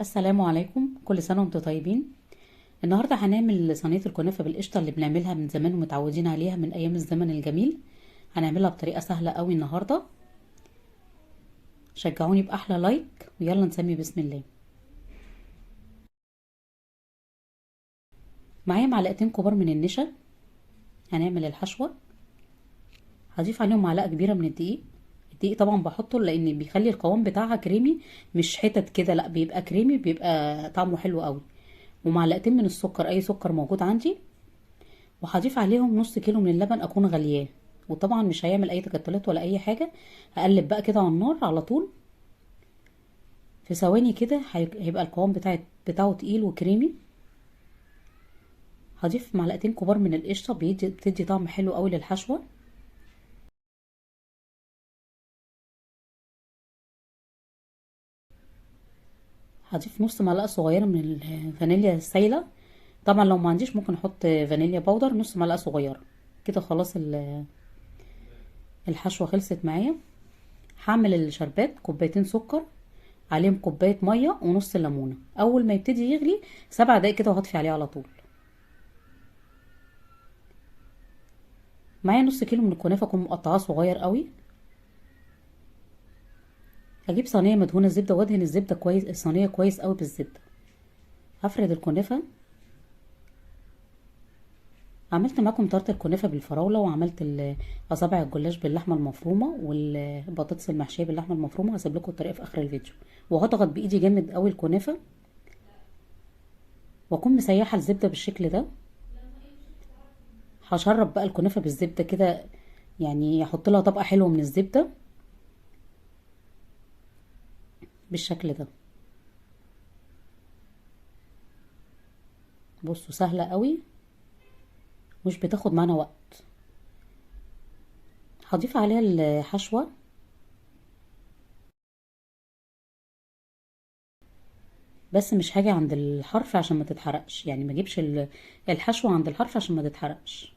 السلام عليكم، كل سنة وانتم طيبين. النهاردة هنعمل صينية الكنافة بالقشطة اللي بنعملها من زمان ومتعودين عليها من أيام الزمن الجميل. هنعملها بطريقة سهلة قوي النهاردة. شجعوني بأحلى لايك ويلا نسمي بسم الله. معايا معلقتين كبار من النشا. هنعمل الحشوة. هضيف عليهم معلقة كبيرة من الدقيق. الدقيق طبعا بحطه لأن بيخلي القوام بتاعها كريمي، مش حتت كده، لا بيبقى كريمي، بيبقى طعمه حلو قوي. ومعلقتين من السكر، أي سكر موجود عندي. وهضيف عليهم نص كيلو من اللبن اكون غلياه. وطبعا مش هيعمل اي تكتلات ولا اي حاجه. هقلب بقى كده على النار على طول. في ثواني كده هيبقى القوام بتاعه تقيل وكريمي. هضيف معلقتين كبار من القشطه، بتدي طعم حلو قوي للحشوه. هضيف نص معلقه صغيره من الفانيليا السايله. طبعا لو ما عنديش ممكن احط فانيليا باودر نص معلقه صغيره. كده خلاص الحشوه خلصت معايا. هعمل الشربات كوبايتين سكر، عليهم كوبايه ميه ونص ليمونه. اول ما يبتدي يغلي 7 دقايق كده وهطفي عليه على طول. معايا نص كيلو من الكنافه اكون مقطعاه صغير قوي. هجيب صينيه مدهونه زبده وادهن الزبده كويس، الصينيه كويس قوي بالزبده. هفرد الكنافه. عملت معاكم طرت الكنافه بالفراوله، وعملت اصابع الجلاش باللحمه المفرومه والبطاطس المحشيه باللحمه المفرومه. هسيب لكم الطريقه في اخر الفيديو. وهضغط بايدي جامد قوي الكنافه، واكون مسيحه الزبده بالشكل ده. هشرب بقى الكنافه بالزبده كده، يعني احط لها طبقه حلوه من الزبده بالشكل ده. بصوا سهله قوي، مش بتاخد معانا وقت. هضيف عليها الحشوه. بس مش هاجي عند الحرف عشان ما تتحرقش، يعني ما اجيبش الحشوه عند الحرف عشان ما تتحرقش.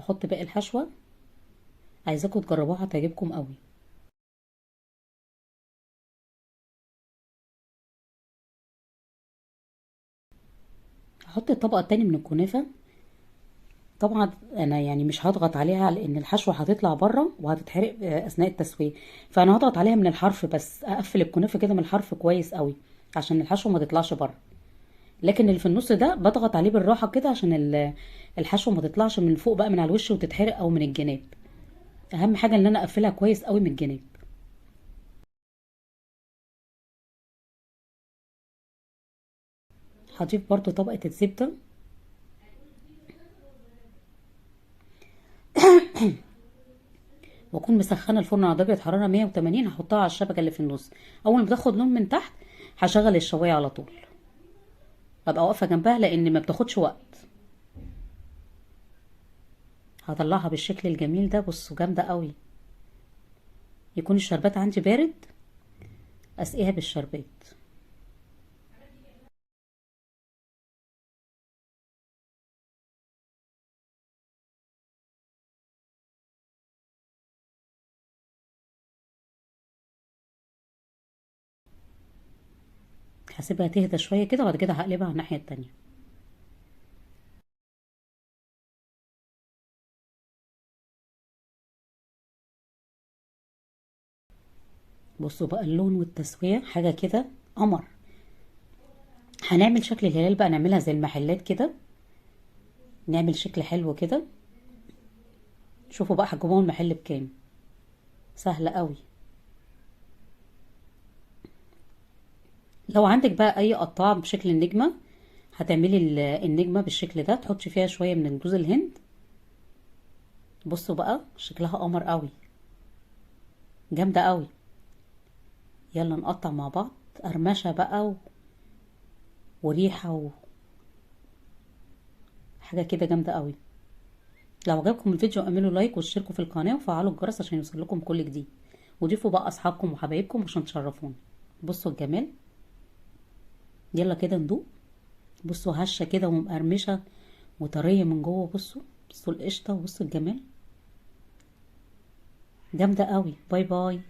احط باقي الحشوه. عايزاكم تجربوها هتعجبكم قوي. هحط الطبقه التاني من الكنافه. طبعا انا يعني مش هضغط عليها لان الحشوه هتطلع بره وهتتحرق اثناء التسويه. فانا هضغط عليها من الحرف، بس اقفل الكنافه كده من الحرف كويس قوي عشان الحشوه ما تطلعش بره. لكن اللي في النص ده بضغط عليه بالراحه كده عشان الحشوه ما تطلعش من فوق بقى من على الوش وتتحرق او من الجناب. اهم حاجه ان انا اقفلها كويس قوي من الجناب. هضيف برضو طبقه الزبده. واكون مسخنه الفرن على درجه حراره 180. هحطها على الشبكه اللي في النص. اول ما تاخد لون من تحت هشغل الشوايه على طول. ابقى واقفه جنبها لان ما بتاخدش وقت. هطلعها بالشكل الجميل ده. بصوا جامده قوي. يكون الشربات عندي بارد، اسقيها بالشربات. هسيبها تهدى شويه كده وبعد كده هقلبها على الناحيه التانية. بصوا بقى اللون والتسويه حاجه كده قمر. هنعمل شكل الهلال بقى، نعملها زي المحلات كده. نعمل شكل حلو كده. شوفوا بقى هتجيبوها المحل بكام. سهله قوي. لو عندك بقى اي قطاعة بشكل النجمة، هتعملي النجمة بالشكل ده، تحطي فيها شوية من جوز الهند. بصوا بقى شكلها قمر قوي. جامدة قوي. يلا نقطع مع بعض. قرمشة بقى وريحة وحاجة كده جامدة قوي. لو عجبكم الفيديو اعملوا لايك واشتركوا في القناة وفعلوا الجرس عشان يوصلكم كل جديد. وضيفوا بقى اصحابكم وحبايبكم عشان تشرفوني. بصوا الجمال. يلا كده ندوق. بصوا هشة كده ومقرمشة وطرية من جوه. بصوا القشطة وبصوا الجمال. جامدة قوي. باي باي.